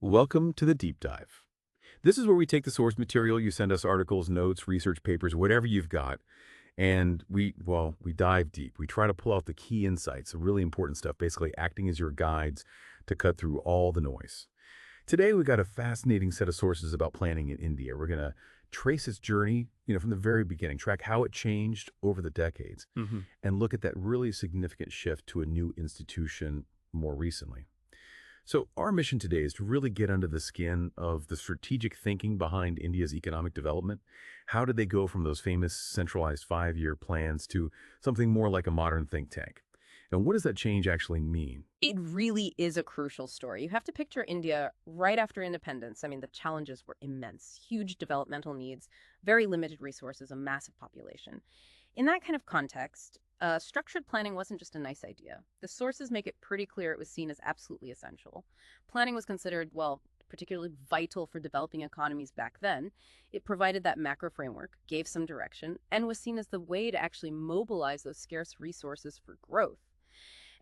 Welcome to the Deep Dive. This is where we take the source material, you send us articles, notes, research papers, whatever you've got, and we dive deep. We try to pull out the key insights, the really important stuff, basically acting as your guides to cut through all the noise. Today, we got a fascinating set of sources about planning in India. We're going to trace its journey, from the very beginning, track how it changed over the decades, and look at that really significant shift to a new institution more recently. So our mission today is to really get under the skin of the strategic thinking behind India's economic development. How did they go from those famous centralized five-year plans to something more like a modern think tank? And what does that change actually mean? It really is a crucial story. You have to picture India right after independence. I mean, the challenges were immense, huge developmental needs, very limited resources, a massive population. In that kind of context, structured planning wasn't just a nice idea. The sources make it pretty clear it was seen as absolutely essential. Planning was considered, well, particularly vital for developing economies back then. It provided that macro framework, gave some direction, and was seen as the way to actually mobilize those scarce resources for growth.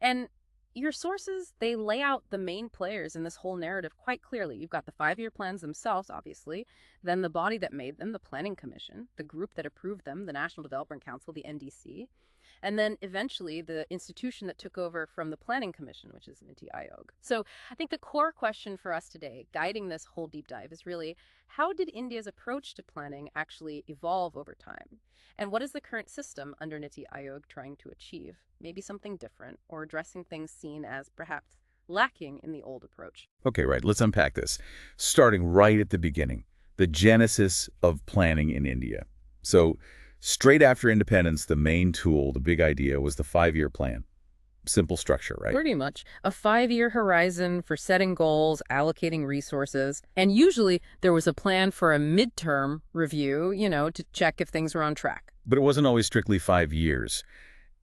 And your sources, they lay out the main players in this whole narrative quite clearly. You've got the five-year plans themselves, obviously, then the body that made them, the Planning Commission, the group that approved them, the National Development Council, the NDC, and then eventually the institution that took over from the Planning Commission, which is NITI Aayog. So I think the core question for us today, guiding this whole deep dive, is really, how did India's approach to planning actually evolve over time? And what is the current system under NITI Aayog trying to achieve? Maybe something different, or addressing things seen as perhaps lacking in the old approach. Okay, right. Let's unpack this. Starting right at the beginning, the genesis of planning in India. So straight after independence, the main tool, the big idea, was the five-year plan. Simple structure, right? Pretty much. A five-year horizon for setting goals, allocating resources, and usually there was a plan for a midterm review, to check if things were on track. But it wasn't always strictly 5 years.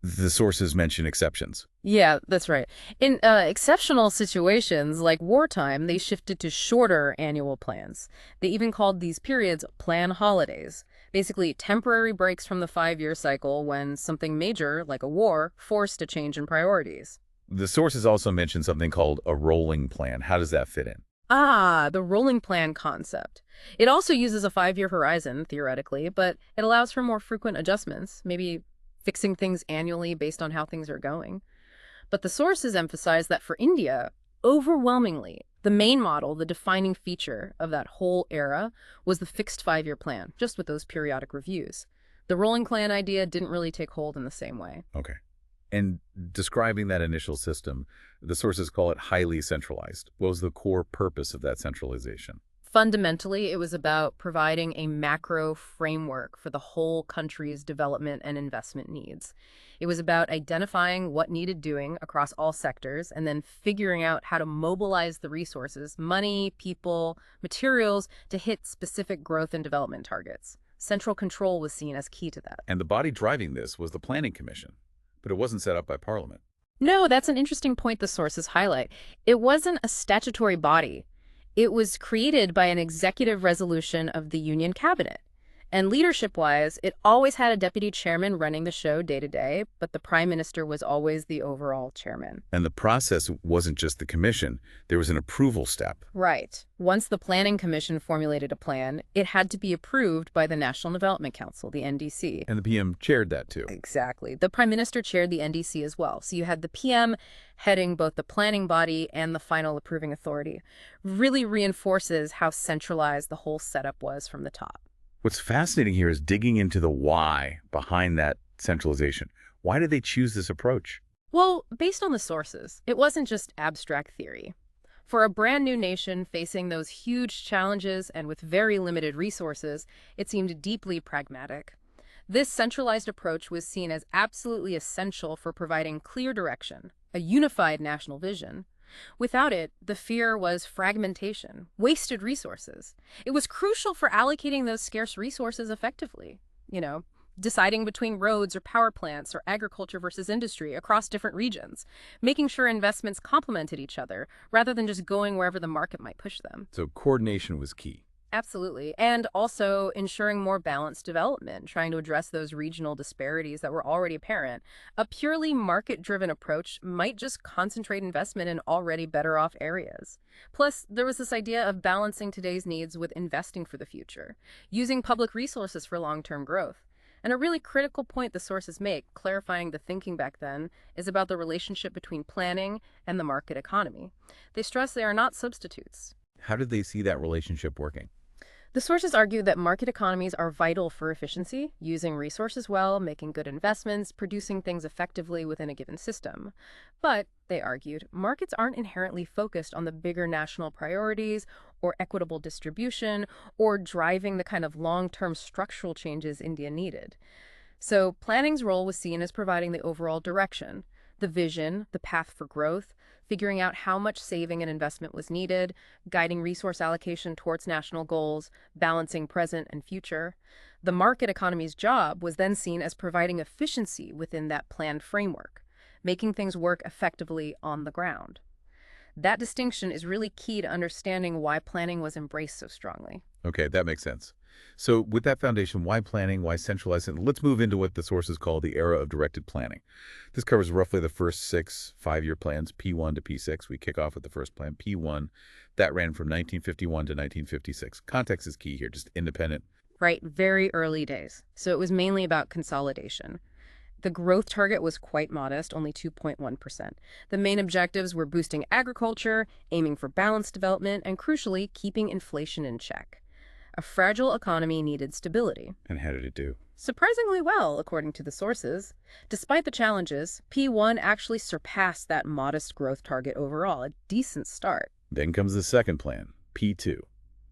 The sources mention exceptions. Yeah, that's right. In exceptional situations like wartime, they shifted to shorter annual plans. They even called these periods plan holidays, basically temporary breaks from the five-year cycle when something major, like a war, forced a change in priorities. The sources also mention something called a rolling plan. How does that fit in? The rolling plan concept. It also uses a five-year horizon, theoretically, but it allows for more frequent adjustments, maybe fixing things annually based on how things are going. But the sources emphasize that for India, overwhelmingly, the main model, the defining feature of that whole era, was the fixed five-year plan, just with those periodic reviews. The rolling plan idea didn't really take hold in the same way. Okay. And describing that initial system, the sources call it highly centralized. What was the core purpose of that centralization? Fundamentally, it was about providing a macro framework for the whole country's development and investment needs. It was about identifying what needed doing across all sectors and then figuring out how to mobilize the resources, money, people, materials, to hit specific growth and development targets. Central control was seen as key to that. And the body driving this was the Planning Commission, but it wasn't set up by Parliament. No, that's an interesting point the sources highlight. It wasn't a statutory body. It was created by an executive resolution of the Union Cabinet. And leadership-wise, it always had a deputy chairman running the show day to day, but the prime minister was always the overall chairman. And the process wasn't just the commission. There was an approval step. Right. Once the Planning Commission formulated a plan, it had to be approved by the National Development Council, the NDC. And the PM chaired that too. Exactly. The prime minister chaired the NDC as well. So you had the PM heading both the planning body and the final approving authority. Really reinforces how centralized the whole setup was from the top. What's fascinating here is digging into the why behind that centralization. Why did they choose this approach? Well, based on the sources, it wasn't just abstract theory. For a brand new nation facing those huge challenges and with very limited resources, it seemed deeply pragmatic. This centralized approach was seen as absolutely essential for providing clear direction, a unified national vision. Without it, the fear was fragmentation, wasted resources. It was crucial for allocating those scarce resources effectively. Deciding between roads or power plants or agriculture versus industry across different regions, making sure investments complemented each other rather than just going wherever the market might push them. So coordination was key. Absolutely. And also ensuring more balanced development, trying to address those regional disparities that were already apparent. A purely market-driven approach might just concentrate investment in already better off areas. Plus, there was this idea of balancing today's needs with investing for the future, using public resources for long-term growth. And a really critical point the sources make, clarifying the thinking back then, is about the relationship between planning and the market economy. They stress they are not substitutes. How did they see that relationship working? The sources argue that market economies are vital for efficiency, using resources well, making good investments, producing things effectively within a given system. But, they argued, markets aren't inherently focused on the bigger national priorities or equitable distribution or driving the kind of long-term structural changes India needed. So, planning's role was seen as providing the overall direction, the vision, the path for growth, figuring out how much saving and investment was needed, guiding resource allocation towards national goals, balancing present and future. The market economy's job was then seen as providing efficiency within that planned framework, making things work effectively on the ground. That distinction is really key to understanding why planning was embraced so strongly. Okay, that makes sense. So with that foundation, why planning, why centralizing? Let's move into what the sources call the era of directed planning. This covers roughly the first 6 5-year plans, P1 to P6. We kick off with the first plan, P1. That ran from 1951 to 1956. Context is key here, just independent. Right, very early days. So it was mainly about consolidation. The growth target was quite modest, only 2.1%. The main objectives were boosting agriculture, aiming for balanced development, and crucially, keeping inflation in check. A fragile economy needed stability. And how did it do? Surprisingly well, according to the sources. Despite the challenges, P1 actually surpassed that modest growth target overall, a decent start. Then comes the second plan, P2,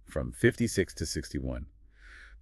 from 56 to 61.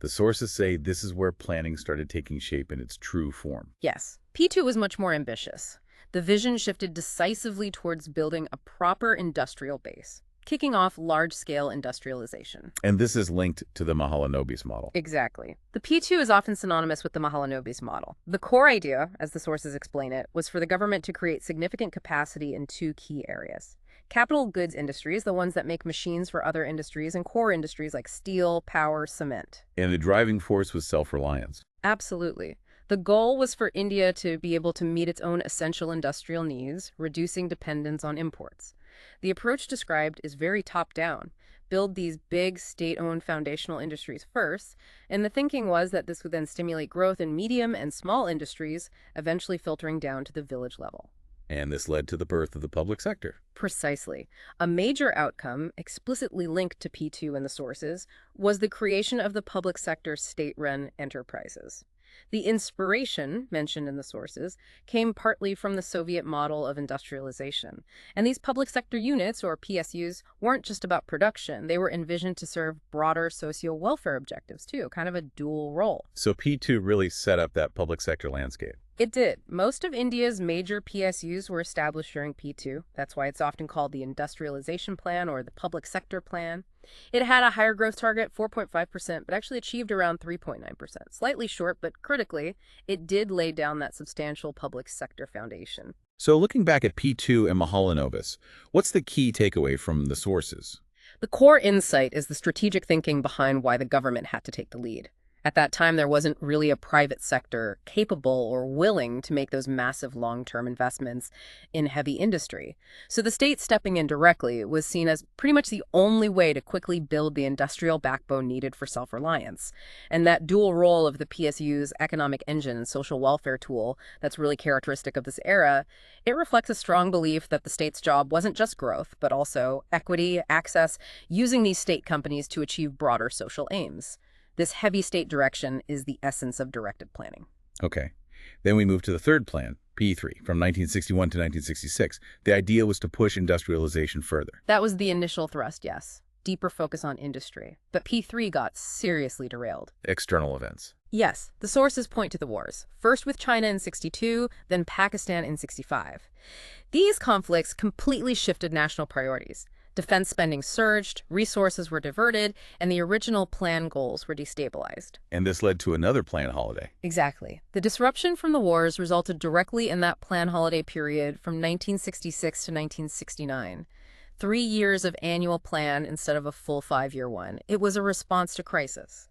The sources say this is where planning started taking shape in its true form. Yes, P2 was much more ambitious. The vision shifted decisively towards building a proper industrial base, kicking off large-scale industrialization. And this is linked to the Mahalanobis model. Exactly. The P2 is often synonymous with the Mahalanobis model. The core idea, as the sources explain it, was for the government to create significant capacity in 2 key areas. Capital goods industries, the ones that make machines for other industries, and core industries like steel, power, cement. And the driving force was self-reliance. Absolutely. The goal was for India to be able to meet its own essential industrial needs, reducing dependence on imports. The approach described is very top-down. Build these big, state-owned foundational industries first, and the thinking was that this would then stimulate growth in medium and small industries, eventually filtering down to the village level. And this led to the birth of the public sector. Precisely. A major outcome, explicitly linked to P2 in the sources, was the creation of the public sector state-run enterprises. The inspiration, mentioned in the sources, came partly from the Soviet model of industrialization. And these public sector units, or PSUs, weren't just about production. They were envisioned to serve broader socio-welfare objectives, too, kind of a dual role. So P2 really set up that public sector landscape. It did. Most of India's major PSUs were established during P2. That's why it's often called the Industrialization Plan or the Public Sector Plan. It had a higher growth target, 4.5%, but actually achieved around 3.9%. Slightly short, but critically, it did lay down that substantial public sector foundation. So looking back at P2 and Mahalanobis, what's the key takeaway from the sources? The core insight is the strategic thinking behind why the government had to take the lead. At that time, there wasn't really a private sector capable or willing to make those massive long-term investments in heavy industry. So the state stepping in directly was seen as pretty much the only way to quickly build the industrial backbone needed for self-reliance. And that dual role of the PSU's economic engine and social welfare tool that's really characteristic of this era, it reflects a strong belief that the state's job wasn't just growth, but also equity, access, using these state companies to achieve broader social aims. This heavy state direction is the essence of directed planning. Okay. Then we move to the third plan, P3, from 1961 to 1966. The idea was to push industrialization further. That was the initial thrust, yes. Deeper focus on industry. But P3 got seriously derailed. External events. Yes, the sources point to the wars. First with China in 62, then Pakistan in 65. These conflicts completely shifted national priorities. Defense spending surged, resources were diverted, and the original plan goals were destabilized. And this led to another plan holiday. Exactly. The disruption from the wars resulted directly in that plan holiday period from 1966 to 1969. 3 years of annual plan instead of a full 5-year one. It was a response to crisis.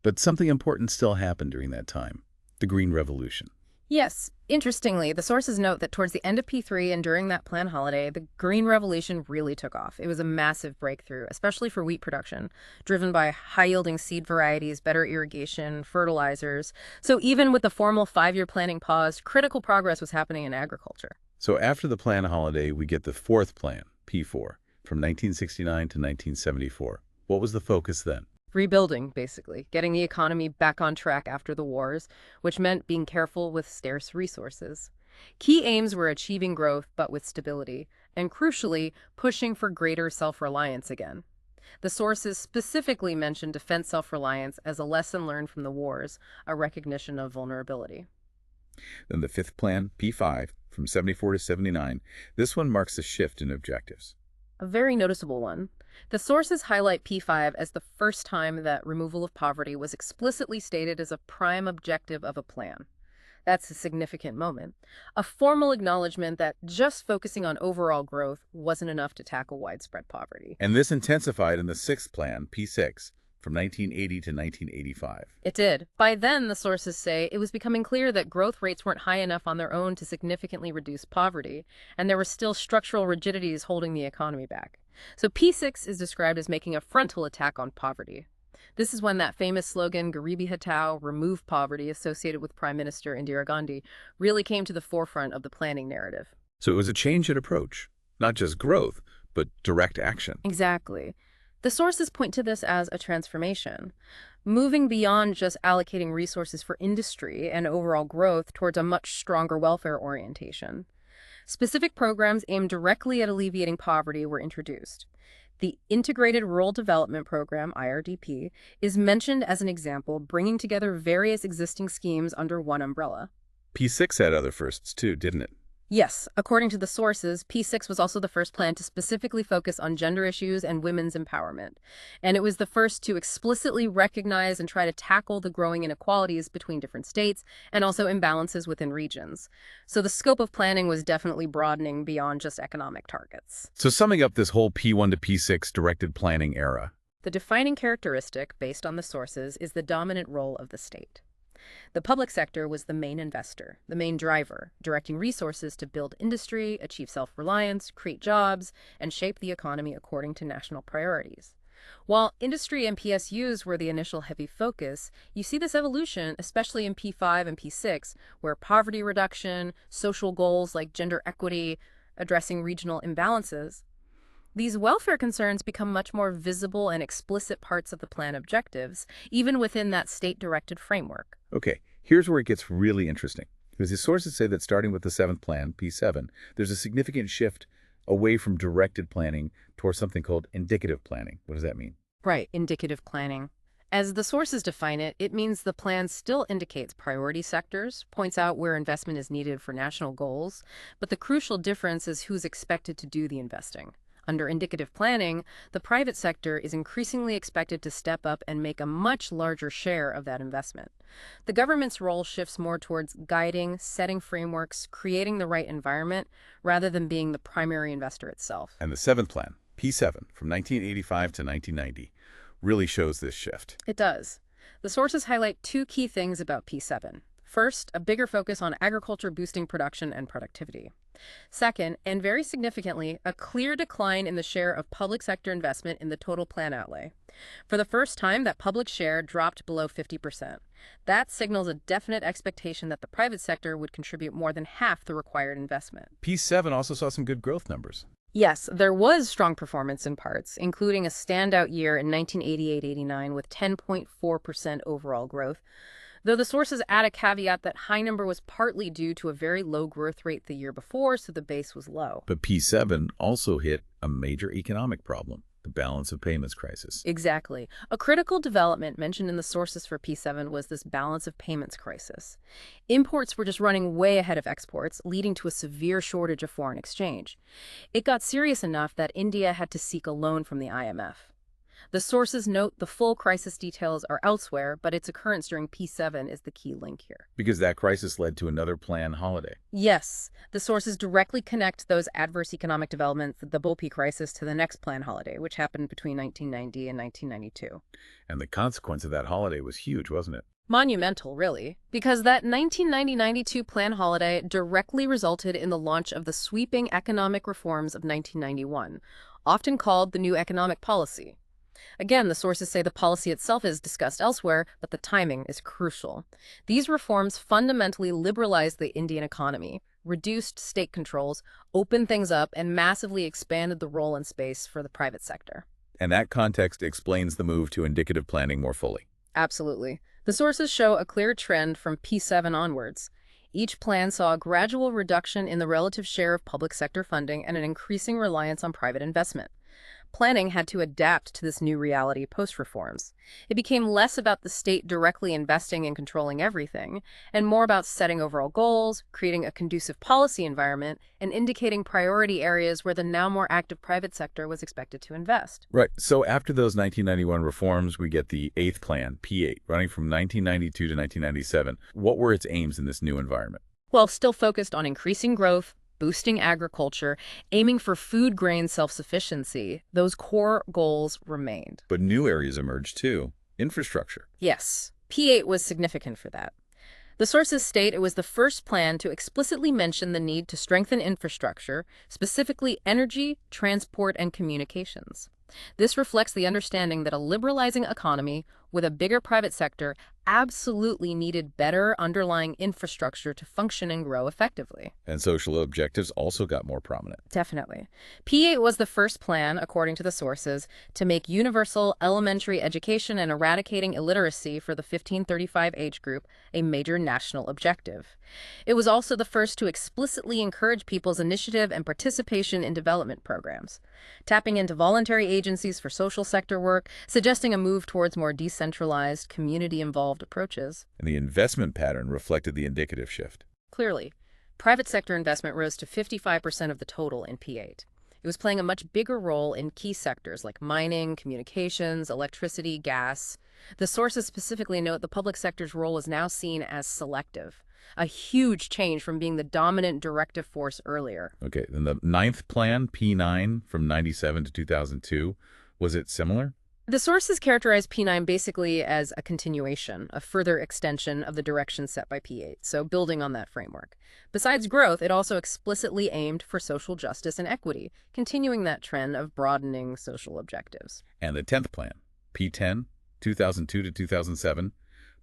But something important still happened during that time, the Green Revolution. Yes, interestingly, the sources note that towards the end of P3 and during that planned holiday, the Green Revolution really took off. It was a massive breakthrough, especially for wheat production, driven by high-yielding seed varieties, better irrigation, fertilizers. So even with the formal 5-year planning paused, critical progress was happening in agriculture. So after the plan holiday, we get the fourth plan, P4, from 1969 to 1974. What was the focus then? Rebuilding, basically, getting the economy back on track after the wars, which meant being careful with scarce resources. Key aims were achieving growth, but with stability, and crucially, pushing for greater self-reliance again. The sources specifically mentioned defense self-reliance as a lesson learned from the wars, a recognition of vulnerability. Then the fifth plan, P5, from 74 to 79. This one marks a shift in objectives. A very noticeable one. The sources highlight P5 as the first time that removal of poverty was explicitly stated as a prime objective of a plan. That's a significant moment. A formal acknowledgement that just focusing on overall growth wasn't enough to tackle widespread poverty. And this intensified in the sixth plan, P6, from 1980 to 1985. It did. By then, the sources say, it was becoming clear that growth rates weren't high enough on their own to significantly reduce poverty, and there were still structural rigidities holding the economy back. So P6 is described as making a frontal attack on poverty. This is when that famous slogan, Garibi Hataao, remove poverty, associated with Prime Minister Indira Gandhi, really came to the forefront of the planning narrative. So it was a change in approach, not just growth, but direct action. Exactly. The sources point to this as a transformation, moving beyond just allocating resources for industry and overall growth towards a much stronger welfare orientation. Specific programs aimed directly at alleviating poverty were introduced. The Integrated Rural Development Program, IRDP, is mentioned as an example, bringing together various existing schemes under one umbrella. P6 had other firsts too, didn't it? Yes, according to the sources, P6 was also the first plan to specifically focus on gender issues and women's empowerment. And it was the first to explicitly recognize and try to tackle the growing inequalities between different states and also imbalances within regions. So the scope of planning was definitely broadening beyond just economic targets. So summing up this whole P1 to P6 directed planning era. The defining characteristic, based on the sources, is the dominant role of the state. The public sector was the main investor, the main driver, directing resources to build industry, achieve self-reliance, create jobs, and shape the economy according to national priorities. While industry and PSUs were the initial heavy focus, you see this evolution, especially in P5 and P6, where poverty reduction, social goals like gender equity, addressing regional imbalances, these welfare concerns become much more visible and explicit parts of the plan objectives, even within that state-directed framework. Okay, here's where it gets really interesting. Because the sources say that starting with the seventh plan, P7, there's a significant shift away from directed planning towards something called indicative planning. What does that mean? Right, indicative planning. As the sources define it, it means the plan still indicates priority sectors, points out where investment is needed for national goals, but the crucial difference is who's expected to do the investing. Under indicative planning, the private sector is increasingly expected to step up and make a much larger share of that investment. The government's role shifts more towards guiding, setting frameworks, creating the right environment, rather than being the primary investor itself. And the seventh plan, P7, from 1985 to 1990, really shows this shift. It does. The sources highlight two key things about P7. First, a bigger focus on agriculture boosting production and productivity. Second, and very significantly, a clear decline in the share of public sector investment in the total plan outlay. For the first time, that public share dropped below 50%. That signals a definite expectation that the private sector would contribute more than half the required investment. P7 also saw some good growth numbers. Yes, there was strong performance in parts, including a standout year in 1988-89 with 10.4% overall growth. Though the sources add a caveat that high number was partly due to a very low growth rate the year before, so the base was low. But P7 also hit a major economic problem, the balance of payments crisis. Exactly. A critical development mentioned in the sources for P7 was this balance of payments crisis. Imports were just running way ahead of exports, leading to a severe shortage of foreign exchange. It got serious enough that India had to seek a loan from the IMF. The sources note the full crisis details are elsewhere, but its occurrence during P7 is the key link here. Because that crisis led to another planned holiday. Yes, the sources directly connect those adverse economic developments, the Bull crisis, to the next planned holiday, which happened between 1990 and 1992. And the consequence of that holiday was huge, wasn't it? Monumental, really, because that 1990-92 plan holiday directly resulted in the launch of the sweeping economic reforms of 1991, often called the New Economic Policy. Again, the sources say the policy itself is discussed elsewhere, but the timing is crucial. These reforms fundamentally liberalized the Indian economy, reduced state controls, opened things up, and massively expanded the role and space for the private sector. And that context explains the move to indicative planning more fully. Absolutely. The sources show a clear trend from P7 onwards. Each plan saw a gradual reduction in the relative share of public sector funding and an increasing reliance on private investment. Planning had to adapt to this new reality post-reforms. It became less about the state directly investing and controlling everything, and more about setting overall goals, creating a conducive policy environment, and indicating priority areas where the now more active private sector was expected to invest. Right. So after those 1991 reforms, we get the 8th plan, P8, running from 1992 to 1997. What were its aims in this new environment? Well, still focused on increasing growth, boosting agriculture, aiming for food grain self-sufficiency, those core goals remained. But new areas emerged too. Infrastructure. Yes, P8 was significant for that. The sources state it was the first plan to explicitly mention the need to strengthen infrastructure, specifically energy, transport, and communications. This reflects the understanding that a liberalizing economy with a bigger private sector absolutely needed better underlying infrastructure to function and grow effectively. And social objectives also got more prominent. Definitely. P8 was the first plan, according to the sources, to make universal elementary education and eradicating illiteracy for the 15-35 age group a major national objective. It was also the first to explicitly encourage people's initiative and participation in development programs, tapping into voluntary agencies for social sector work, suggesting a move towards more decentralized, community-involved approaches. And the investment pattern reflected the indicative shift. Clearly, private sector investment rose to 55% of the total in P8. It was playing a much bigger role in key sectors like mining, communications, electricity, gas. The sources specifically note the public sector's role is now seen as selective, a huge change from being the dominant directive force earlier. Okay, then the 9th plan, P9, from 97 to 2002, was it similar? The sources characterize P9 basically as a continuation, a further extension of the direction set by P8, so building on that framework. Besides growth, it also explicitly aimed for social justice and equity, continuing that trend of broadening social objectives. And the 10th plan, P10, 2002 to 2007,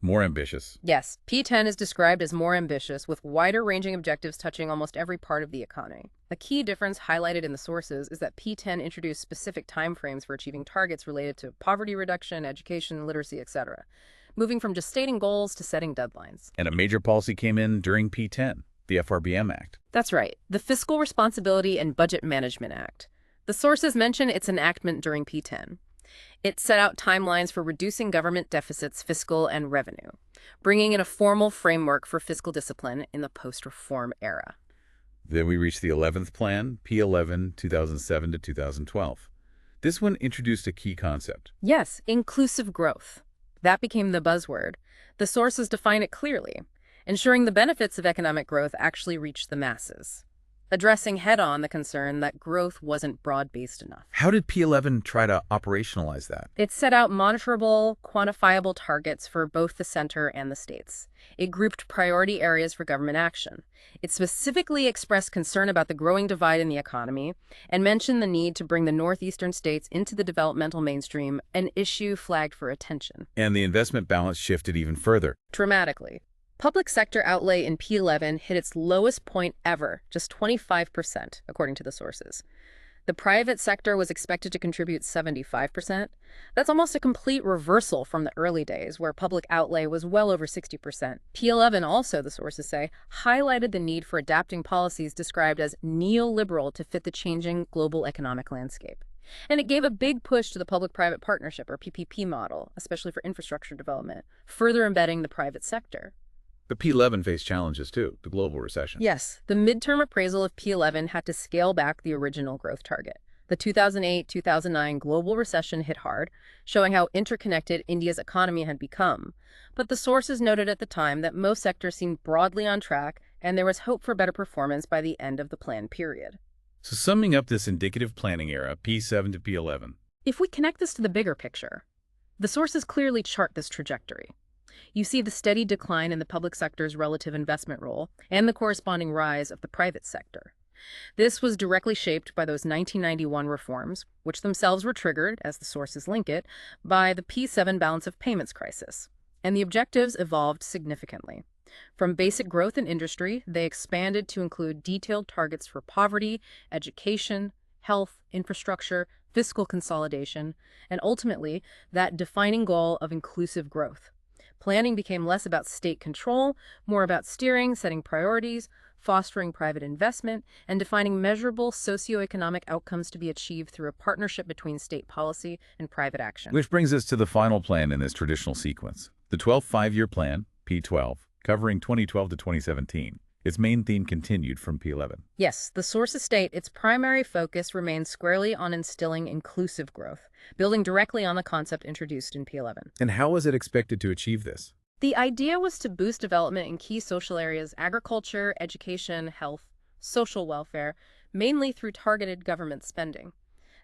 more ambitious. Yes, P10 is described as more ambitious, with wider-ranging objectives touching almost every part of the economy. A key difference highlighted in the sources is that P10 introduced specific timeframes for achieving targets related to poverty reduction, education, literacy, etc., moving from just stating goals to setting deadlines. And a major policy came in during P10, the FRBM Act. That's right, the Fiscal Responsibility and Budget Management Act. The sources mention its enactment during P10. It set out timelines for reducing government deficits, fiscal, and revenue, bringing in a formal framework for fiscal discipline in the post-reform era. Then we reached the 11th plan, P11, 2007 to 2012. This one introduced a key concept. Yes, inclusive growth. That became the buzzword. The sources define it clearly, ensuring the benefits of economic growth actually reach the masses, addressing head-on the concern that growth wasn't broad-based enough. How did P11 try to operationalize that? It set out monitorable, quantifiable targets for both the center and the states. It grouped priority areas for government action. It specifically expressed concern about the growing divide in the economy and mentioned the need to bring the northeastern states into the developmental mainstream, an issue flagged for attention. And the investment balance shifted even further. Dramatically. Public sector outlay in P11 hit its lowest point ever, just 25%, according to the sources. The private sector was expected to contribute 75%. That's almost a complete reversal from the early days, where public outlay was well over 60%. P11 also, the sources say, highlighted the need for adapting policies described as neoliberal to fit the changing global economic landscape. And it gave a big push to the public-private partnership, or PPP model, especially for infrastructure development, further embedding the private sector. But P11 faced challenges too, the global recession. Yes, the midterm appraisal of P11 had to scale back the original growth target. The 2008-2009 global recession hit hard, showing how interconnected India's economy had become. But the sources noted at the time that most sectors seemed broadly on track, and there was hope for better performance by the end of the plan period. So summing up this indicative planning era, P7 to P11. If we connect this to the bigger picture, the sources clearly chart this trajectory. You see the steady decline in the public sector's relative investment role and the corresponding rise of the private sector. This was directly shaped by those 1991 reforms, which themselves were triggered, as the sources link it, by the P7 balance of payments crisis. And the objectives evolved significantly. From basic growth in industry, they expanded to include detailed targets for poverty, education, health, infrastructure, fiscal consolidation, and ultimately, that defining goal of inclusive growth. Planning became less about state control, more about steering, setting priorities, fostering private investment, and defining measurable socioeconomic outcomes to be achieved through a partnership between state policy and private action. Which brings us to the final plan in this traditional sequence, the 12th five-year plan, P12, covering 2012 to 2017. Its main theme continued from P11. Yes, the sources state its primary focus remains squarely on instilling inclusive growth, building directly on the concept introduced in P11. And how is it expected to achieve this? The idea was to boost development in key social areas: agriculture, education, health, social welfare, mainly through targeted government spending.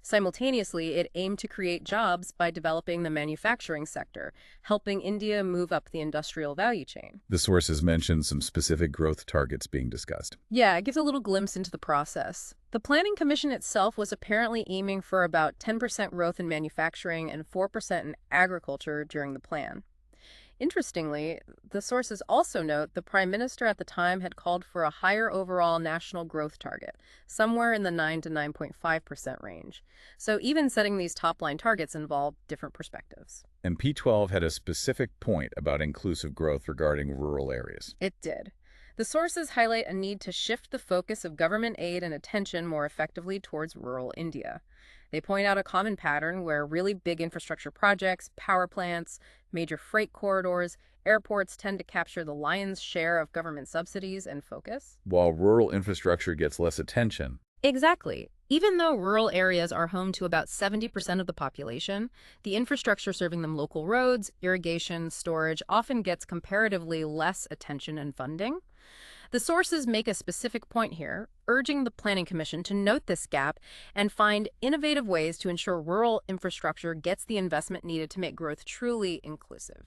Simultaneously, it aimed to create jobs by developing the manufacturing sector, helping India move up the industrial value chain. The sources mentioned some specific growth targets being discussed. Yeah, it gives a little glimpse into the process. The Planning Commission itself was apparently aiming for about 10% growth in manufacturing and 4% in agriculture during the plan. Interestingly, the sources also note the Prime Minister at the time had called for a higher overall national growth target, somewhere in the 9 to 9.5% range. So even setting these top-line targets involved different perspectives. And P12 had a specific point about inclusive growth regarding rural areas. It did. The sources highlight a need to shift the focus of government aid and attention more effectively towards rural India. They point out a common pattern where really big infrastructure projects, power plants, major freight corridors, airports tend to capture the lion's share of government subsidies and focus. While rural infrastructure gets less attention. Exactly. Even though rural areas are home to about 70% of the population, the infrastructure serving them, local roads, irrigation, storage, often gets comparatively less attention and funding. The sources make a specific point here, urging the Planning Commission to note this gap and find innovative ways to ensure rural infrastructure gets the investment needed to make growth truly inclusive.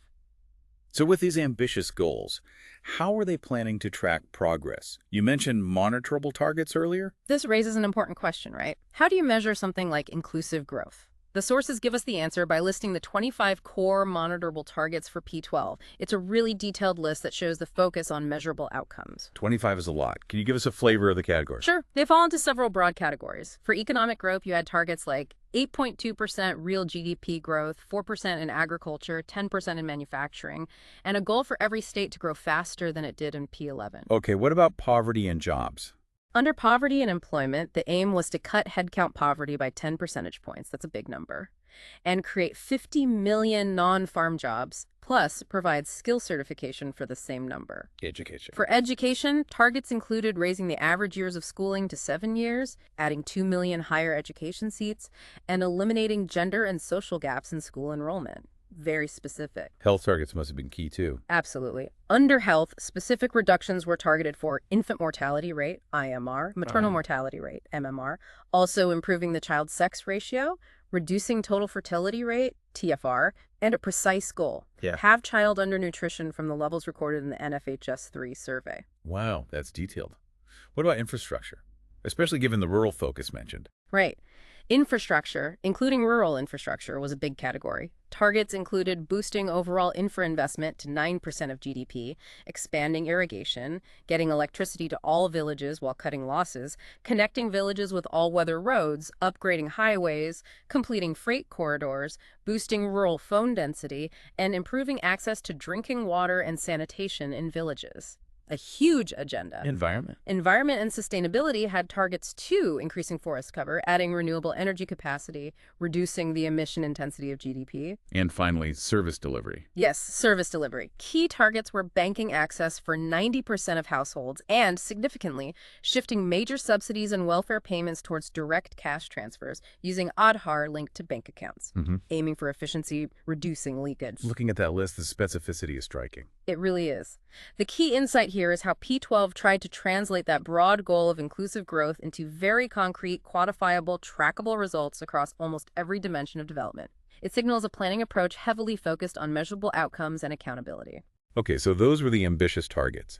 So with these ambitious goals, how are they planning to track progress? You mentioned monitorable targets earlier? This raises an important question, right? How do you measure something like inclusive growth? The sources give us the answer by listing the 25 core monitorable targets for P12. It's a really detailed list that shows the focus on measurable outcomes. 25 is a lot. Can you give us a flavor of the categories? Sure. They fall into several broad categories. For economic growth, you had targets like 8.2% real GDP growth, 4% in agriculture, 10% in manufacturing, and a goal for every state to grow faster than it did in P11. Okay, what about poverty and jobs? Under poverty and employment, the aim was to cut headcount poverty by 10 percentage points, that's a big number, and create 50 million non-farm jobs, plus provide skill certification for the same number. Education. For education, targets included raising the average years of schooling to 7 years, adding 2 million higher education seats, and eliminating gender and social gaps in school enrollment. Very specific. Health targets must have been key too. Absolutely. Under health, specific reductions were targeted for infant mortality rate, IMR, maternal mortality rate, MMR, also improving the child sex ratio, reducing total fertility rate, TFR, and a precise goal. Have child undernutrition from the levels recorded in the NFHS3 survey. Wow, that's detailed. What about infrastructure? Especially given the rural focus mentioned. Right. Infrastructure, including rural infrastructure, was a big category. Targets included boosting overall infra investment to 9% of GDP, expanding irrigation, getting electricity to all villages while cutting losses, connecting villages with all-weather roads, upgrading highways, completing freight corridors, boosting rural phone density, and improving access to drinking water and sanitation in villages. a huge agenda. Environment. Environment and sustainability had targets too, increasing forest cover, adding renewable energy capacity, reducing the emission intensity of GDP. And finally, service delivery. Yes, service delivery. Key targets were banking access for 90% of households and, significantly, shifting major subsidies and welfare payments towards direct cash transfers using Aadhaar linked to bank accounts, aiming for efficiency, reducing leakage. Looking at that list, the specificity is striking. It really is. The key insight here is how P12 tried to translate that broad goal of inclusive growth into very concrete, quantifiable, trackable results across almost every dimension of development. It signals a planning approach heavily focused on measurable outcomes and accountability. Okay, so those were the ambitious targets.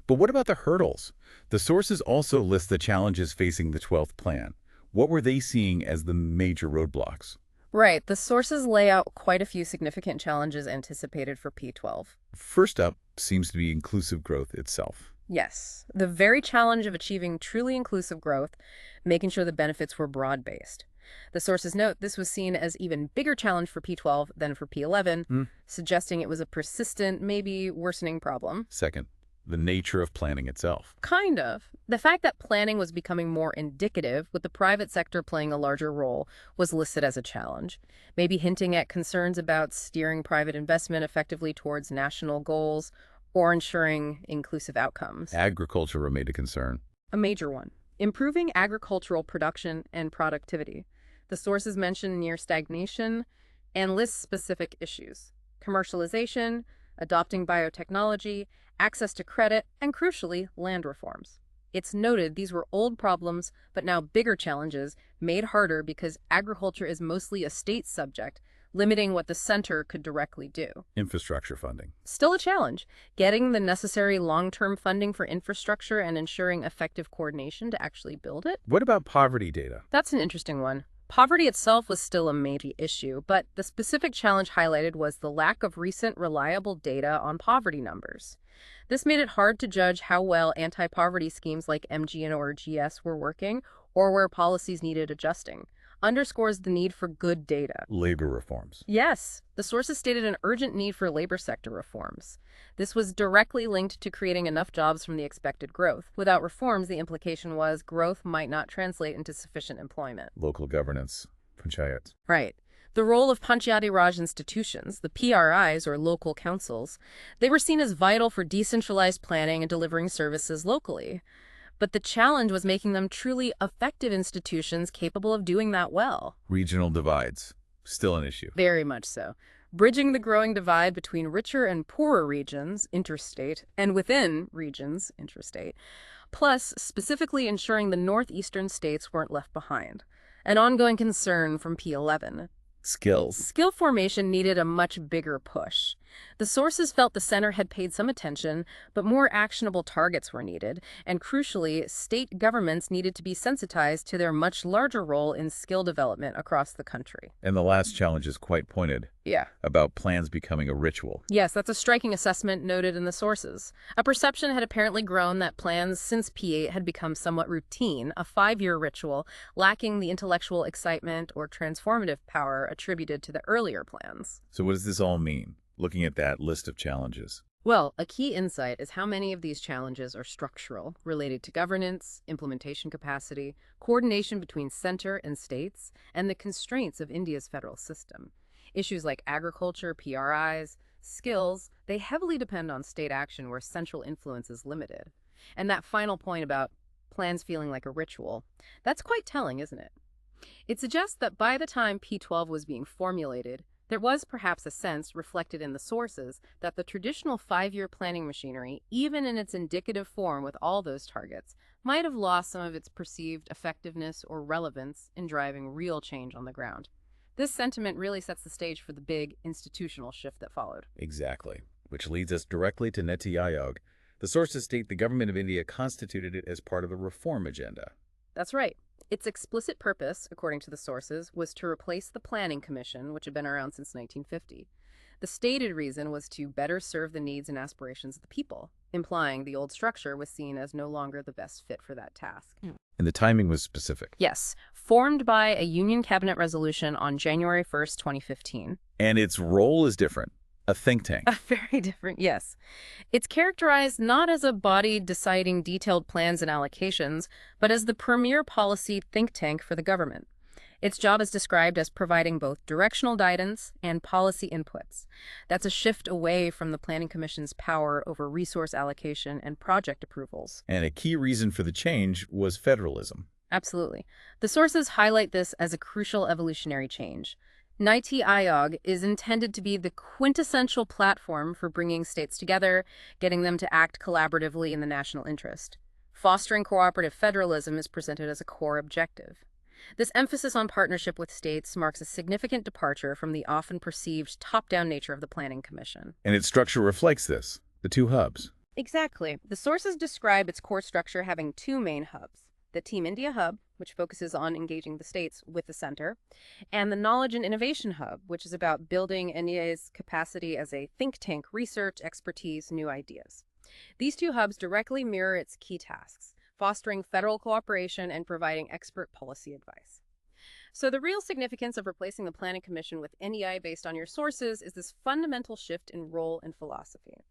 But what about the hurdles? The sources also list the challenges facing the 12th plan. What were they seeing as the major roadblocks? Right. The sources lay out quite a few significant challenges anticipated for P12. First up seems to be inclusive growth itself. Yes, the very challenge of achieving truly inclusive growth, making sure the benefits were broad-based. The sources note this was seen as even bigger challenge for P12 than for P11, suggesting it was a persistent, maybe worsening problem. Second, the nature of planning itself. Kind of. The fact that planning was becoming more indicative, with the private sector playing a larger role, was listed as a challenge, maybe hinting at concerns about steering private investment effectively towards national goals or ensuring inclusive outcomes. Agriculture remained a concern. A major one. Improving agricultural production and productivity. The sources mention near stagnation and list specific issues: commercialization, adopting biotechnology, access to credit, and crucially, land reforms. It's noted these were old problems, but now bigger challenges, made harder because agriculture is mostly a state subject, limiting what the center could directly do. Infrastructure funding. Still a challenge, getting the necessary long-term funding for infrastructure and ensuring effective coordination to actually build it. What about poverty data? That's an interesting one. Poverty itself was still a major issue, but the specific challenge highlighted was the lack of recent reliable data on poverty numbers. This made it hard to judge how well anti-poverty schemes like MG or GS were working or where policies needed adjusting. Underscores the need for good data. Labor reforms. Yes, the sources stated an urgent need for labor sector reforms. This was directly linked to creating enough jobs from the expected growth. Without reforms, the implication was growth might not translate into sufficient employment. Local governance. Panchayats. Right. The role of Panchayati Raj institutions, the PRIs or local councils, they were seen as vital for decentralized planning and delivering services locally. But the challenge was making them truly effective institutions capable of doing that well. Regional divides. Still an issue. Very much so. Bridging the growing divide between richer and poorer regions, interstate, and within regions, intrastate, plus specifically ensuring the northeastern states weren't left behind. An ongoing concern from P11. Skills. Skill formation needed a much bigger push. The sources felt the center had paid some attention, but more actionable targets were needed, and crucially, state governments needed to be sensitized to their much larger role in skill development across the country. And the last challenge is quite pointed. Yeah. About plans becoming a ritual. Yes, that's a striking assessment noted in the sources. A perception had apparently grown that plans since P8 had become somewhat routine, a 5-year ritual, lacking the intellectual excitement or transformative power attributed to the earlier plans. So what does this all mean, looking at that list of challenges? Well, a key insight is how many of these challenges are structural, related to governance, implementation capacity, coordination between center and states, and the constraints of India's federal system. Issues like agriculture, PRIs, skills, they heavily depend on state action where central influence is limited. And that final point about plans feeling like a ritual, that's quite telling, isn't it? It suggests that by the time P12 was being formulated, there was perhaps a sense reflected in the sources that the traditional 5-year planning machinery, even in its indicative form with all those targets, might have lost some of its perceived effectiveness or relevance in driving real change on the ground. This sentiment really sets the stage for the big institutional shift that followed. Exactly, which leads us directly to NITI Aayog. The sources state the government of India constituted it as part of the reform agenda. That's right. Its explicit purpose, according to the sources, was to replace the Planning Commission, which had been around since 1950. The stated reason was to better serve the needs and aspirations of the people, implying the old structure was seen as no longer the best fit for that task. And the timing was specific. Yes, formed by a Union Cabinet resolution on January 1st, 2015. And its role is different. A think tank. A very different, yes. It's characterized not as a body deciding detailed plans and allocations, but as the premier policy think tank for the government. Its job is described as providing both directional guidance and policy inputs. That's a shift away from the Planning Commission's power over resource allocation and project approvals. And a key reason for the change was federalism. Absolutely. The sources highlight this as a crucial evolutionary change. NITI Aayog is intended to be the quintessential platform for bringing states together, getting them to act collaboratively in the national interest. Fostering cooperative federalism is presented as a core objective. This emphasis on partnership with states marks a significant departure from the often perceived top-down nature of the Planning Commission. And its structure reflects this, the two hubs. Exactly. The sources describe its core structure having two main hubs: the Team India Hub, which focuses on engaging the states with the center, and the Knowledge and Innovation Hub, which is about building NIA's capacity as a think tank, research, expertise, new ideas. These two hubs directly mirror its key tasks: fostering federal cooperation and providing expert policy advice. So the real significance of replacing the Planning Commission with NEI based on your sources is this fundamental shift in role and philosophy.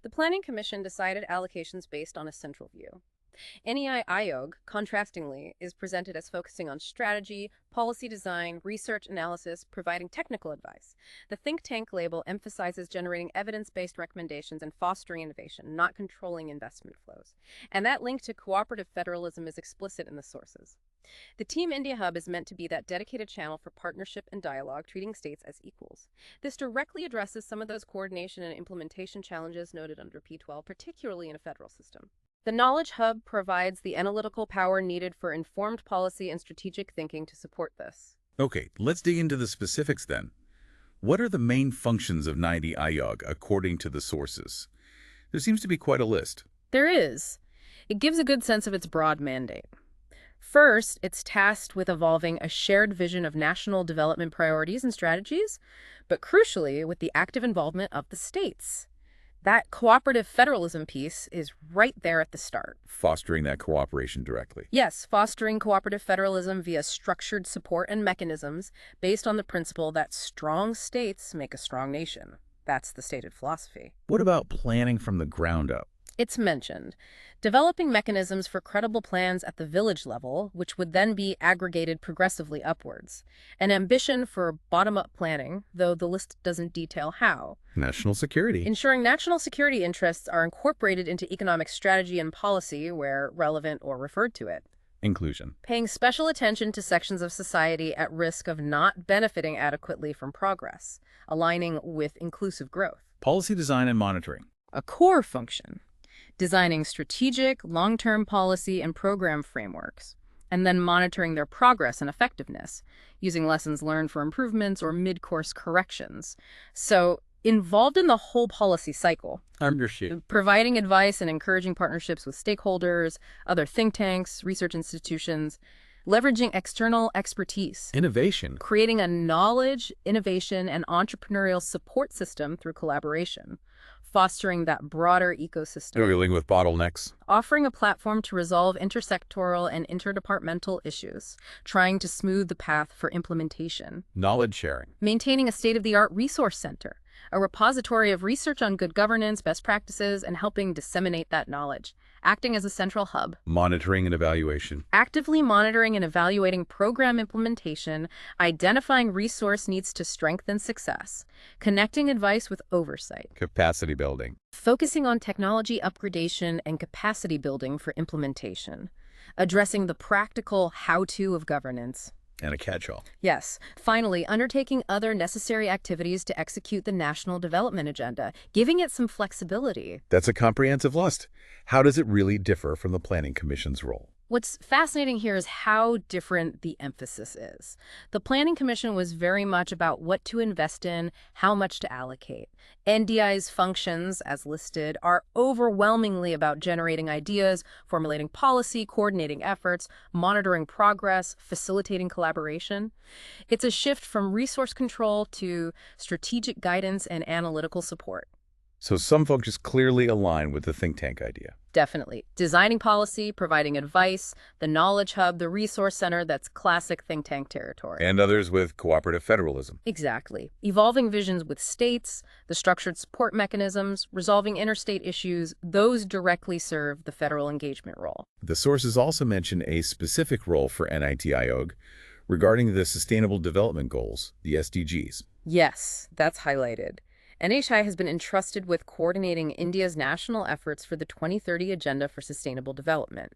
The Planning Commission decided allocations based on a central view. NEI Aayog, contrastingly, is presented as focusing on strategy, policy design, research analysis, providing technical advice. The think tank label emphasizes generating evidence-based recommendations and fostering innovation, not controlling investment flows. And that link to cooperative federalism is explicit in the sources. The Team India Hub is meant to be that dedicated channel for partnership and dialogue, treating states as equals. This directly addresses some of those coordination and implementation challenges noted under P12, particularly in a federal system. The Knowledge Hub provides the analytical power needed for informed policy and strategic thinking to support this. Okay, let's dig into the specifics then. What are the main functions of NITI Aayog according to the sources? There seems to be quite a list. There is. It gives a good sense of its broad mandate. First, it's tasked with evolving a shared vision of national development priorities and strategies, but crucially, with the active involvement of the states. That cooperative federalism piece is right there at the start. Fostering that cooperation directly. Yes, fostering cooperative federalism via structured support and mechanisms based on the principle that strong states make a strong nation. That's the stated philosophy. What about planning from the ground up? It's mentioned. Developing mechanisms for credible plans at the village level, which would then be aggregated progressively upwards. An ambition for bottom-up planning, though the list doesn't detail how. National security. Ensuring national security interests are incorporated into economic strategy and policy where relevant or referred to it. Inclusion. Paying special attention to sections of society at risk of not benefiting adequately from progress, aligning with inclusive growth. Policy design and monitoring. A core function. Designing strategic, long-term policy and program frameworks, and then monitoring their progress and effectiveness, using lessons learned for improvements or mid-course corrections. So, involved in the whole policy cycle. Providing advice and encouraging partnerships with stakeholders, other think tanks, research institutions, leveraging external expertise. Innovation. Creating a knowledge, innovation, and entrepreneurial support system through collaboration. Fostering that broader ecosystem. Dealing with bottlenecks. Offering a platform to resolve intersectoral and interdepartmental issues. Trying to smooth the path for implementation. Knowledge sharing. Maintaining a state-of-the-art resource center. A repository of research on good governance, best practices, and helping disseminate that knowledge. Acting as a central hub. Monitoring and evaluation. Actively monitoring and evaluating program implementation, identifying resource needs to strengthen success, connecting advice with oversight. Capacity building. Focusing on technology upgradation and capacity building for implementation. Addressing the practical how-to of governance. And a catch-all. Yes. Finally, undertaking other necessary activities to execute the national development agenda, giving it some flexibility. That's a comprehensive list. How does it really differ from the Planning Commission's role? What's fascinating here is how different the emphasis is. The Planning Commission was very much about what to invest in, how much to allocate. NDI's functions, as listed, are overwhelmingly about generating ideas, formulating policy, coordinating efforts, monitoring progress, facilitating collaboration. It's a shift from resource control to strategic guidance and analytical support. So some folks just clearly align with the think tank idea. Definitely. Designing policy, providing advice, the knowledge hub, the resource center, that's classic think tank territory. And others with cooperative federalism. Exactly. Evolving visions with states, the structured support mechanisms, resolving interstate issues, those directly serve the federal engagement role. The sources also mention a specific role for NITI Aayog regarding the Sustainable Development Goals, the SDGs. Yes, that's highlighted. NHI has been entrusted with coordinating India's national efforts for the 2030 Agenda for Sustainable Development.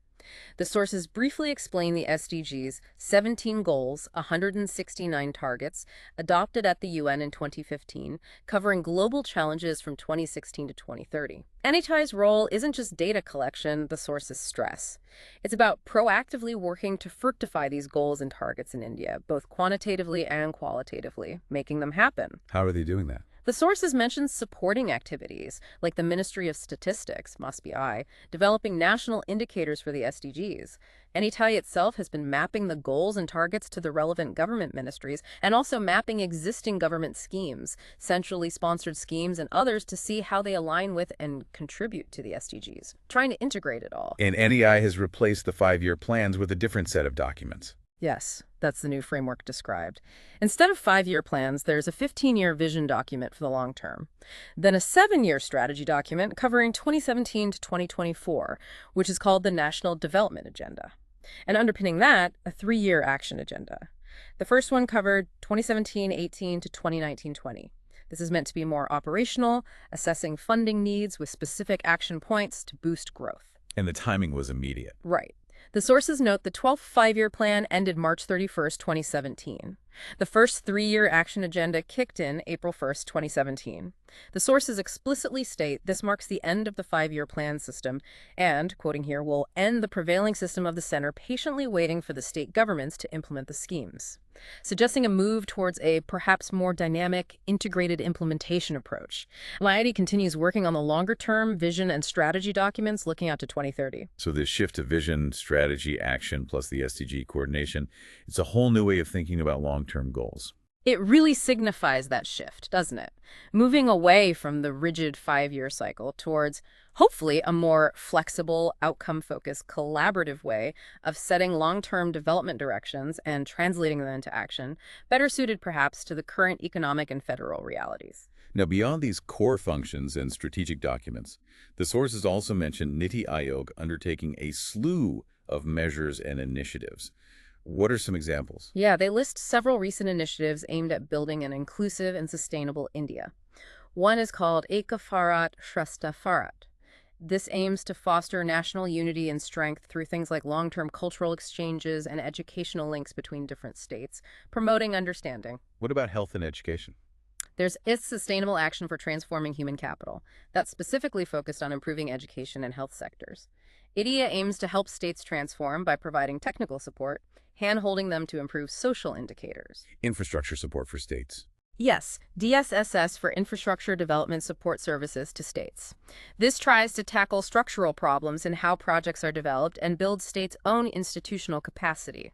The sources briefly explain the SDGs' 17 goals, 169 targets, adopted at the UN in 2015, covering global challenges from 2016 to 2030. NHI's role isn't just data collection, the sources stress. It's about proactively working to fructify these goals and targets in India, both quantitatively and qualitatively, making them happen. How are they doing that? The sources mention supporting activities, like the Ministry of Statistics, must be I, developing national indicators for the SDGs. NITI itself has been mapping the goals and targets to the relevant government ministries and also mapping existing government schemes, centrally sponsored schemes, and others to see how they align with and contribute to the SDGs, trying to integrate it all. And NEI has replaced the 5-year plans with a different set of documents. Yes, that's the new framework described. Instead of 5-year plans, there's a 15-year vision document for the long term. Then a 7-year strategy document covering 2017 to 2024, which is called the National Development Agenda. And underpinning that, a 3-year action agenda. The first one covered 2017-18 to 2019-20. This is meant to be more operational, assessing funding needs with specific action points to boost growth. And the timing was immediate. Right. The sources note the 12th 5-year plan ended March 31st, 2017. The first 3-year action agenda kicked in April 1st, 2017. The sources explicitly state this marks the end of the 5-year plan system and, quoting here, will end the prevailing system of the center patiently waiting for the state governments to implement the schemes, suggesting a move towards a perhaps more dynamic, integrated implementation approach. NITI continues working on the longer-term vision and strategy documents looking out to 2030. So this shift to vision, strategy, action, plus the SDG coordination, it's a whole new way of thinking about long-term goals. It really signifies that shift, doesn't it? Moving away from the rigid 5-year cycle towards, hopefully, a more flexible, outcome-focused, collaborative way of setting long-term development directions and translating them into action, better suited perhaps to the current economic and federal realities. Now, beyond these core functions and strategic documents, the sources also mention NITI Aayog undertaking a slew of measures and initiatives. What are some examples? Yeah, they list several recent initiatives aimed at building an inclusive and sustainable India. One is called Eka Bharat Shrestha Bharat. This aims to foster national unity and strength through things like long-term cultural exchanges and educational links between different states, promoting understanding. What about health and education? There's its sustainable action for transforming human capital that's specifically focused on improving education and health sectors. IDEA aims to help states transform by providing technical support, hand-holding them to improve social indicators. Infrastructure support for states. Yes, DSSS for Infrastructure Development Support Services to states. This tries to tackle structural problems in how projects are developed and build states' own institutional capacity.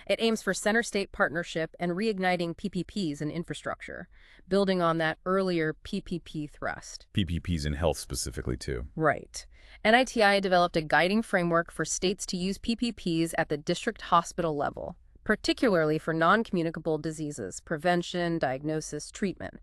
It aims for center-state partnership and reigniting PPPs in infrastructure, building on that earlier PPP thrust. PPPs in health specifically, too. Right. NITI developed a guiding framework for states to use PPPs at the district hospital level, particularly for non-communicable diseases, prevention, diagnosis, treatment,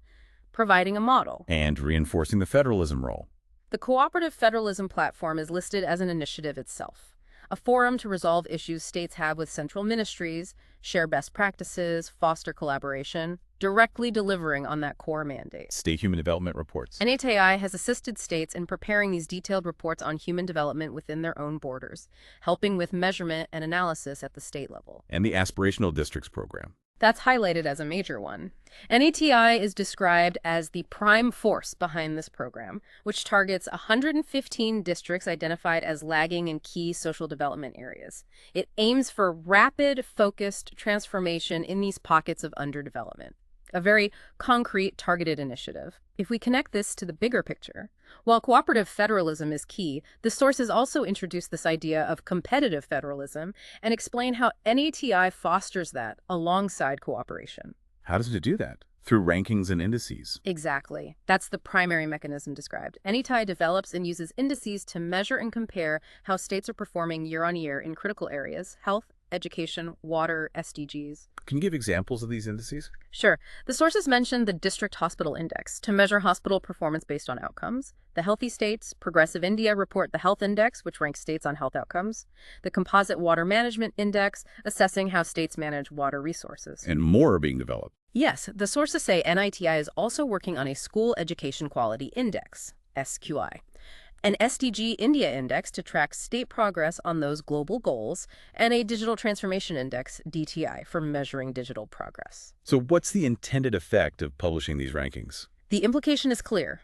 providing a model. And reinforcing the federalism role. The Cooperative Federalism Platform is listed as an initiative itself, a forum to resolve issues states have with central ministries, share best practices, foster collaboration, directly delivering on that core mandate. State human development reports. NITI has assisted states in preparing these detailed reports on human development within their own borders, helping with measurement and analysis at the state level. And the Aspirational Districts Program. That's highlighted as a major one. NITI is described as the prime force behind this program, which targets 115 districts identified as lagging in key social development areas. It aims for rapid, focused transformation in these pockets of underdevelopment. A very concrete, targeted initiative. If we connect this to the bigger picture, while cooperative federalism is key, the sources also introduce this idea of competitive federalism and explain how NITI fosters that alongside cooperation. How does it do that? Through rankings and indices. Exactly. That's the primary mechanism described. NITI develops and uses indices to measure and compare how states are performing year on year in critical areas: health, education, water, SDGs. Can you give examples of these indices? Sure. The sources mention the District Hospital Index to measure hospital performance based on outcomes. The Healthy States, Progressive India report the Health Index, which ranks states on health outcomes. The Composite Water Management Index, assessing how states manage water resources. And more are being developed. Yes, the sources say NITI is also working on a School Education Quality Index, SQI, an SDG India Index to track state progress on those global goals, and a Digital Transformation Index, DTI, for measuring digital progress. So what's the intended effect of publishing these rankings? The implication is clear.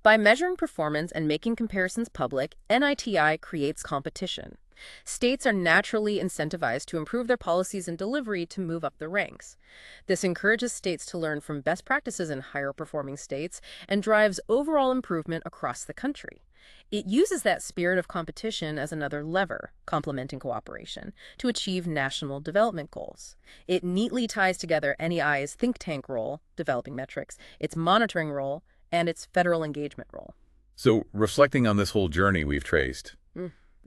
By measuring performance and making comparisons public, NITI creates competition. States are naturally incentivized to improve their policies and delivery to move up the ranks. This encourages states to learn from best practices in higher performing states and drives overall improvement across the country. It uses that spirit of competition as another lever, complementing cooperation, to achieve national development goals. It neatly ties together NEI's think tank role, developing metrics, its monitoring role, and its federal engagement role. So reflecting on this whole journey we've traced,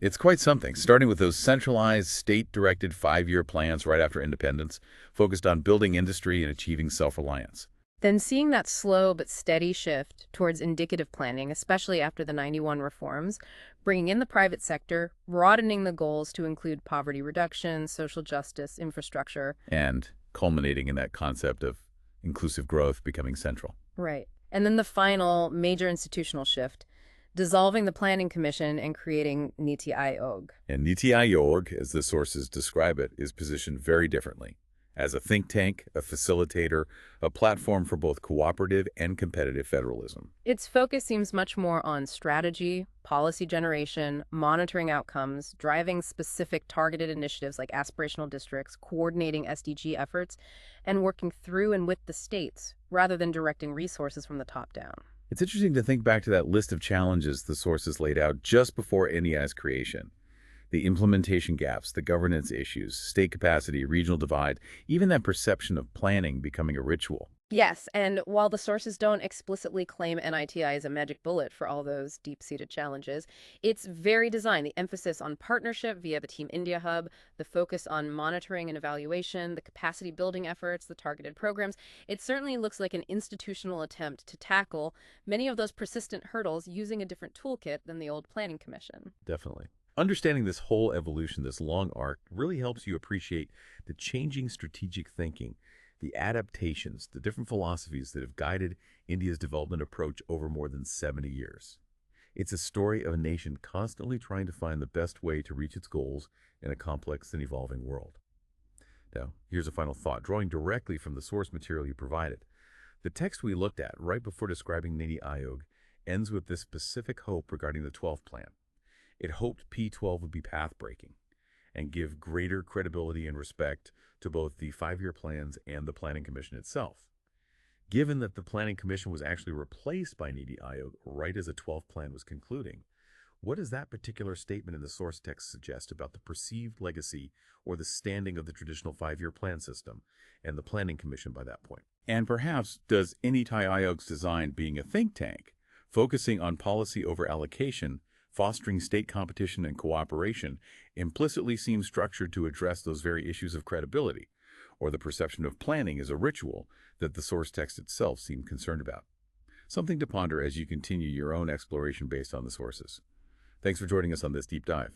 it's quite something, starting with those centralized, state-directed 5-year plans right after independence, focused on building industry and achieving self-reliance. Then seeing that slow but steady shift towards indicative planning, especially after the 91 reforms, bringing in the private sector, broadening the goals to include poverty reduction, social justice, infrastructure. And culminating in that concept of inclusive growth becoming central. Right. And then the final major institutional shift, dissolving the Planning Commission and creating NITI Aayog. And NITI Aayog, as the sources describe it, is positioned very differently. As a think tank, a facilitator, a platform for both cooperative and competitive federalism. Its focus seems much more on strategy, policy generation, monitoring outcomes, driving specific targeted initiatives like aspirational districts, coordinating SDG efforts, and working through and with the states, rather than directing resources from the top down. It's interesting to think back to that list of challenges the sources laid out just before NEI's creation. The implementation gaps, the governance issues, state capacity, regional divide, even that perception of planning becoming a ritual. Yes, and while the sources don't explicitly claim NITI as a magic bullet for all those deep-seated challenges, it's very designed. The emphasis on partnership via the Team India Hub, the focus on monitoring and evaluation, the capacity building efforts, the targeted programs, it certainly looks like an institutional attempt to tackle many of those persistent hurdles using a different toolkit than the old Planning Commission. Definitely. Understanding this whole evolution, this long arc, really helps you appreciate the changing strategic thinking, the adaptations, the different philosophies that have guided India's development approach over more than 70 years. It's a story of a nation constantly trying to find the best way to reach its goals in a complex and evolving world. Now, here's a final thought, drawing directly from the source material you provided. The text we looked at right before describing NITI Aayog ends with this specific hope regarding the 12th plan. It hoped P12 would be path-breaking and give greater credibility and respect to both the 5-year plans and the Planning Commission itself. Given that the Planning Commission was actually replaced by NITI Aayog right as the 12th plan was concluding, what does that particular statement in the source text suggest about the perceived legacy or the standing of the traditional 5-year plan system and the Planning Commission by that point? And perhaps, does NITI Aayog's design being a think tank, focusing on policy over allocation, fostering state competition and cooperation, implicitly seems structured to address those very issues of credibility, or the perception of planning as a ritual that the source text itself seemed concerned about? Something to ponder as you continue your own exploration based on the sources. Thanks for joining us on this deep dive.